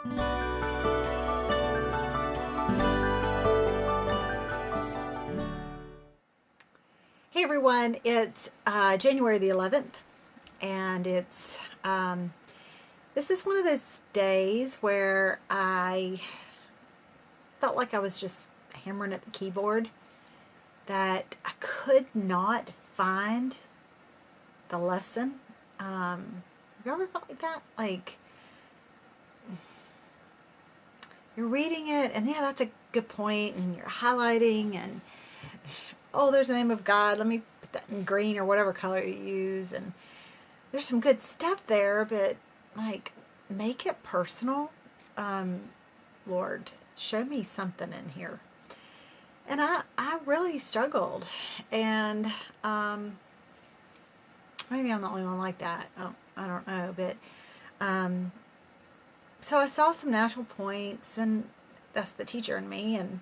Hey everyone, it's January the 11th, and this is one of those days where I felt like I was just hammering at the keyboard, that I could not find the lesson. Have you ever felt like that? Like, you're reading it, and yeah, that's a good point, and you're highlighting, and oh, there's the name of God. Let me put that in green or whatever color you use. And there's some good stuff there, but like, make it personal. Lord, show me something in here. And I really struggled. And maybe I'm the only one like that. Oh, I don't know. But so I saw some natural points, and that's the teacher in me. And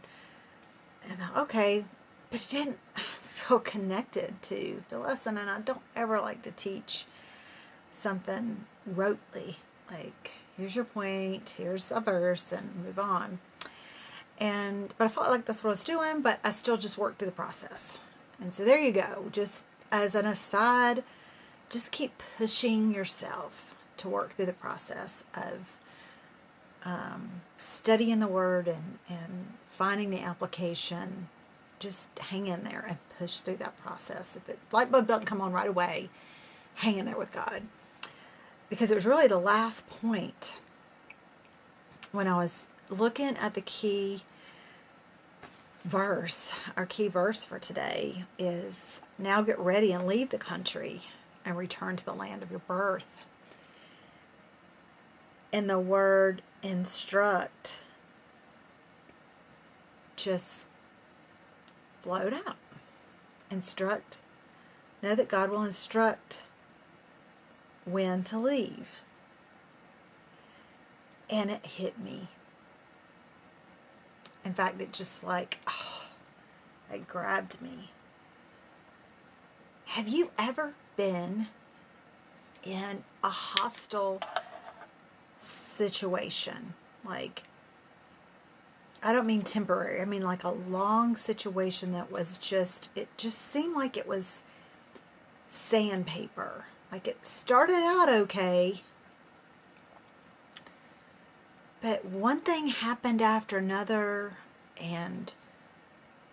okay, but it didn't feel connected to the lesson. And I don't ever like to teach something rotely, like, here's your point, here's a verse, and move on. But I felt like that's what I was doing, but I still just worked through the process. And so there you go. Just as an aside, just keep pushing yourself to work through the process of studying the Word and finding the application. Just hang in there and push through that process. If it light bulb doesn't come on right away, hang in there with God. Because it was really the last point when I was looking at the key verse. Our key verse for today is, now get ready and leave the country and return to the land of your birth. And the word instruct just flowed out. Instruct. Know that God will instruct when to leave. And it hit me. In fact, it just it grabbed me. Have you ever been in a hostile situation? Like, I don't mean temporary. I mean like a long situation that was it just seemed like it was sandpaper. Like, it started out okay, but one thing happened after another, and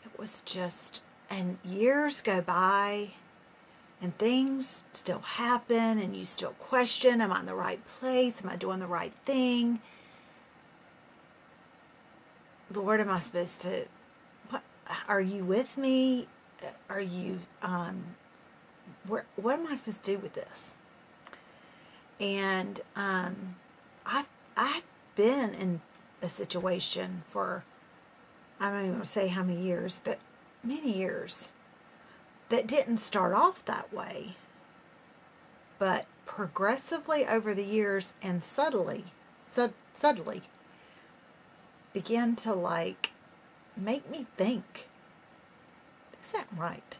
it was just, and years go by, and things still happen, and you still question, am I in the right place? Am I doing the right thing? Lord, am I supposed to, what, are you with me? Are you, what am I supposed to do with this? And I've been in a situation for, I don't even want to say how many years, but many years, that didn't start off that way, but progressively over the years and subtly began to like make me think, this isn't right.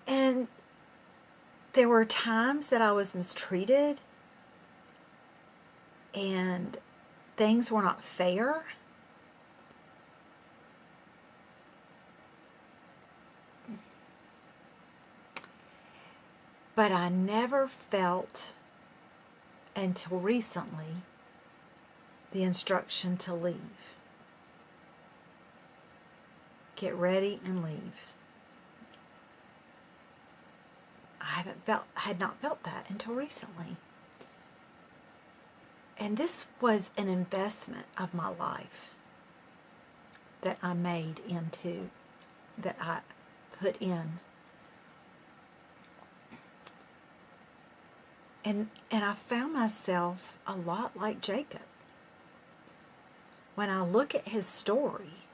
And there were times that I was mistreated and things were not fair. But I never felt, until recently, the instruction to leave. Get ready and leave. I had not felt that until recently. And this was an investment of my life that I made into, that I put in. And I found myself a lot like Jacob. When I look at his story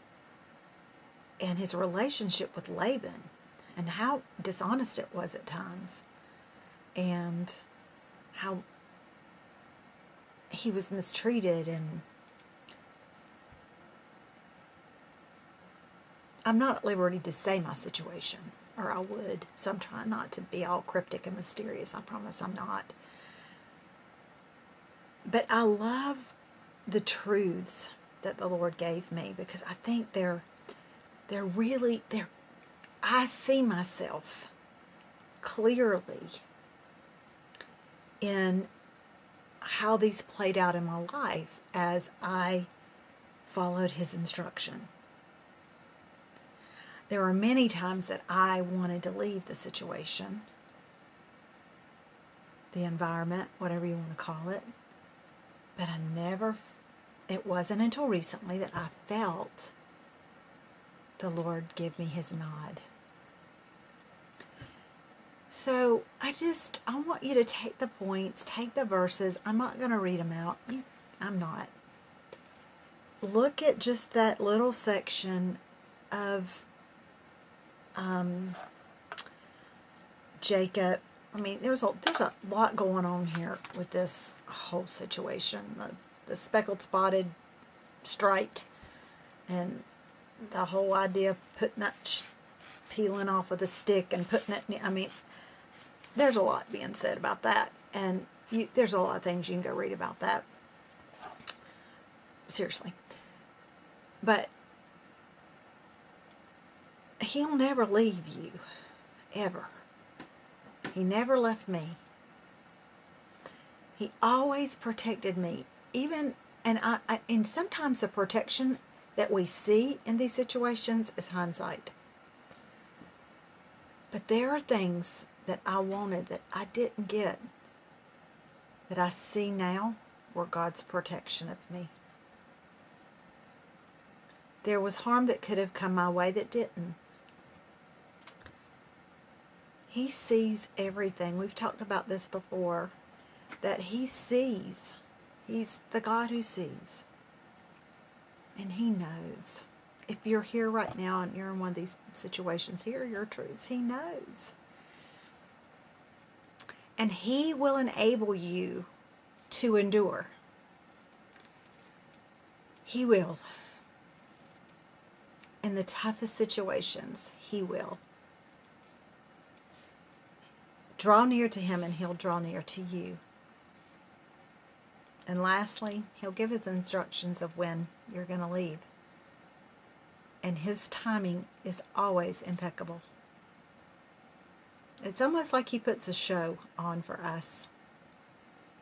and his relationship with Laban, and how dishonest it was at times, and how he was mistreated, and I'm not at liberty to say my situation, or I would, so I'm trying not to be all cryptic and mysterious. I promise I'm not. But I love the truths that the Lord gave me, because I think they're really, I see myself clearly in how these played out in my life as I followed His instruction. There were many times that I wanted to leave the situation, the environment, whatever you want to call it, but it wasn't until recently that I felt the Lord give me His nod. So I want you to take the points, take the verses. I'm not going to read them out. I'm not. Look at just that little section of Jacob. I mean, there's a lot going on here with this whole situation. The speckled, spotted, striped, and the whole idea of putting that peeling off of the stick and putting it. I mean, there's a lot being said about that, and there's a lot of things you can go read about that. Seriously, but He'll never leave you, ever. He never left me. He always protected me. And sometimes the protection that we see in these situations is hindsight. But there are things that I wanted that I didn't get, that I see now were God's protection of me. There was harm that could have come my way that didn't. He sees everything. We've talked about this before, that He sees. He's the God who sees. And He knows. If you're here right now and you're in one of these situations, here are your truths. He knows. And He will enable you to endure. He will. In the toughest situations, He will. Draw near to Him and He'll draw near to you. And lastly, He'll give His instructions of when you're going to leave. And His timing is always impeccable. It's almost like He puts a show on for us.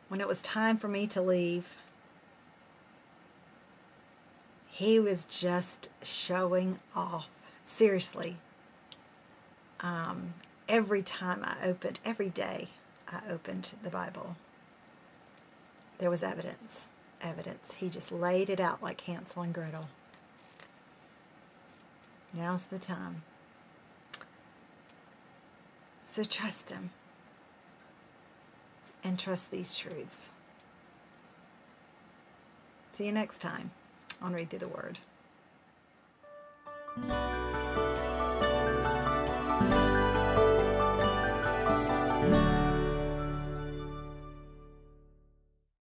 When it was time for me to leave, He was just showing off. Seriously. Every day I opened the Bible, there was evidence. He just laid it out like Hansel and Gretel. Now's the time. So trust Him. And trust these truths. See you next time on Read Through the Word.